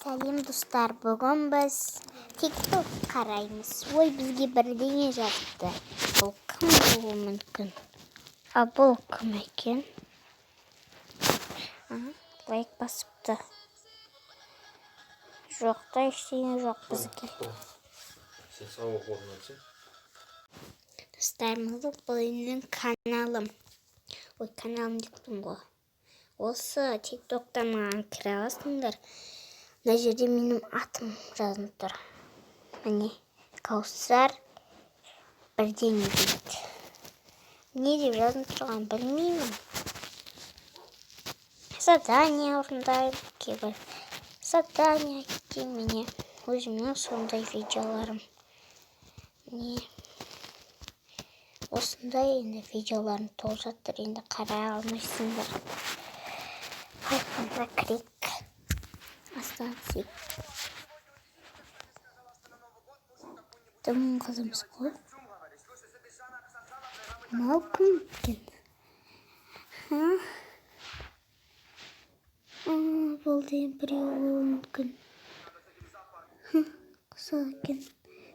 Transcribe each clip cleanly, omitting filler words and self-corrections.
Сәлем достар, бүгін біз TikTok қараймыз. Ой, бізге бірдеңе жазды. Бұл кім болуы мүмкін? Бұл кім екен? Лайк басыпты. Жоқта ештеңе жоқ бізге. Сен сауық орнатсың. Достар, бұл менің каналым. Ой, каналым дектім ғой. Осы TikTok'тан маған кіре аласыңдар. Мына жерде менің атым жазылып тұр. Міне, Каусар бірдеңе дейді. Не деп жазылып тұрған білмеймін. Задание орындаймын, кейбір задание етейін міне. Өзімнің сондай видеоларым. Міне. Осындай енді видеоларым толып жатыр, енді қарай алмайсыңдар. Айқында кірейік. Останься. Тым қызымыз ғой. Мынау кім екен? Бұл деген біреуі мүмкін. Қызық екен.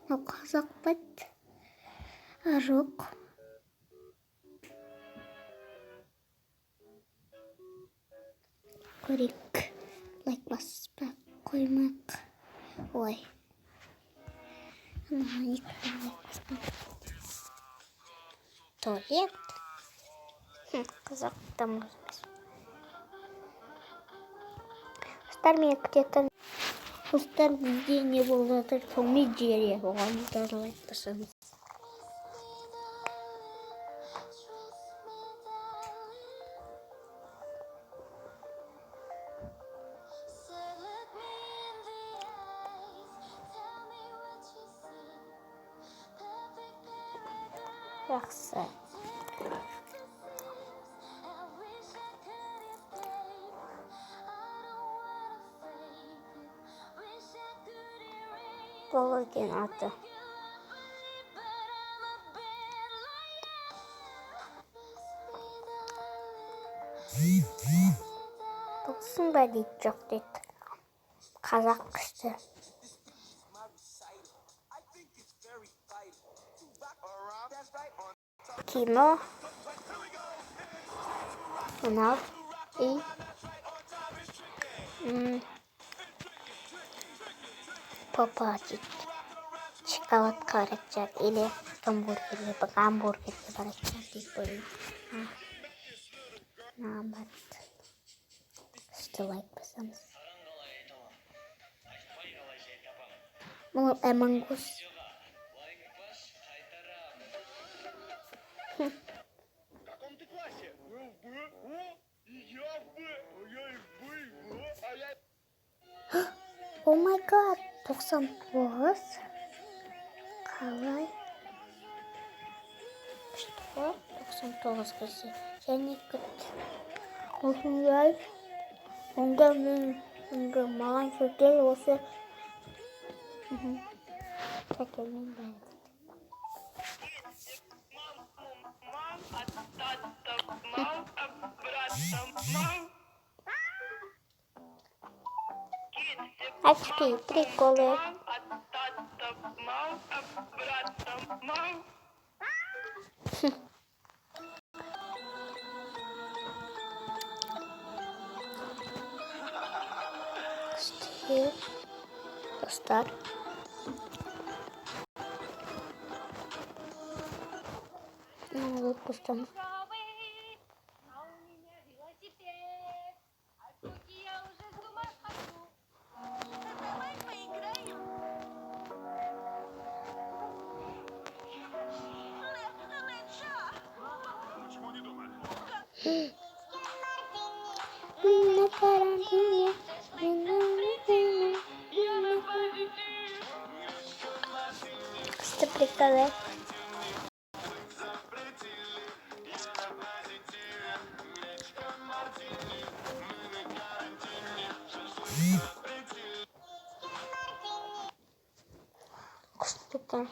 Мынау қазақ па еді? Жоқ. Көрейік. Лайк басып қоймақ. Ой. Маған екі лайк басып. Туалет. Қызықтым өзіміз. Достар, мені күтетін. Достар, бізде не болып жатыр? Комедия. Оған даже лайк басамыз. Жақсы. Бұл екен аты. Бұлсың ба дейді, жоқ дейді. Қазақ күшті. Кино. Мынау. Папа дейді. Шоколадқа баратжар. Или гамбургерге баратжар дейді бөлім. Мынаған барады. Үсті лайк басамыз. Бұл Among Us. О май гад, 99. Қалай? Что? 99 кесе. Және күт. Осындай. Онда маған шөкел осы. Шөкелмен бәрі. Очки, приколы. Стиль. Достар. Вот кустом. На карантине. Что приколы? Что-то.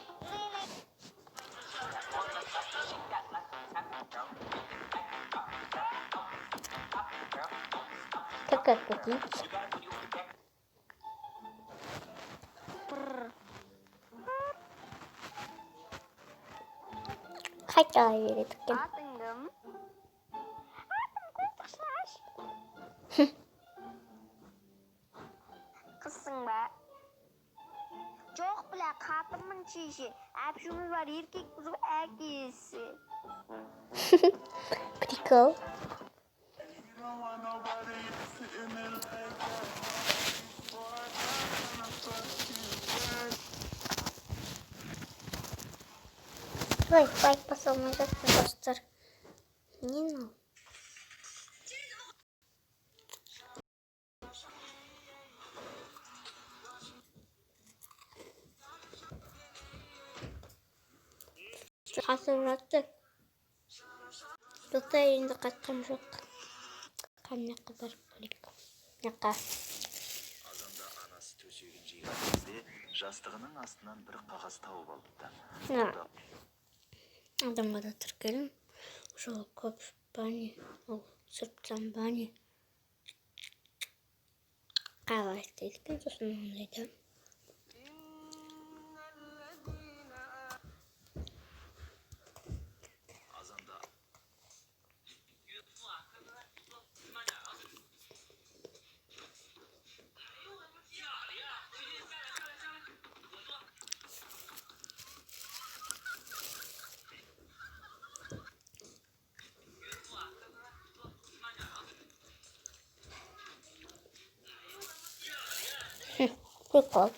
Как купить? Kaç ay verirdik? Atındım. Atım koltuk şaş. Kızsın be. Çok bile katımın çişi. Hepsimiz var erkek kuzu erkeğisi. Prikol. Like basalım dostlar. Niye ne oldu? Hazırladık. Doktor elinde kaçkam yok. Kan ne kadar polik. Ne kadar. Azanda anасы төсегін жиған кезде жастығының астынан бір қағаз тауып алыпты. Ya. Adamı da Türk'üm. Şu kop bani. O sırttan bani. Kahvaltı dedik. Sonra ondaydı. Azanda Prikol.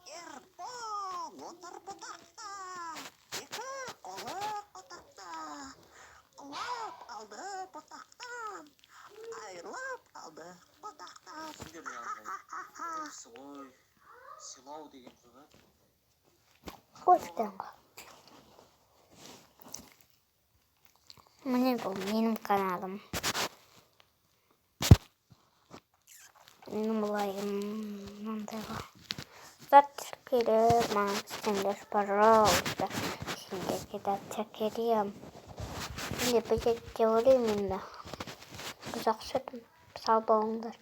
Erpon otur butakta, iki kolu kotakta, kulap kaldı butaktan, ayrılıp kaldı butaktan. Солай сыйлау деген сөз. Hoş geldin. Bu benim kanalım. Benim olayım. Zaten Максимдер, пожалуйста. Şimdi kadar çekerim. Şimdi bir de teorim Uzak sütüm. Sağ olun.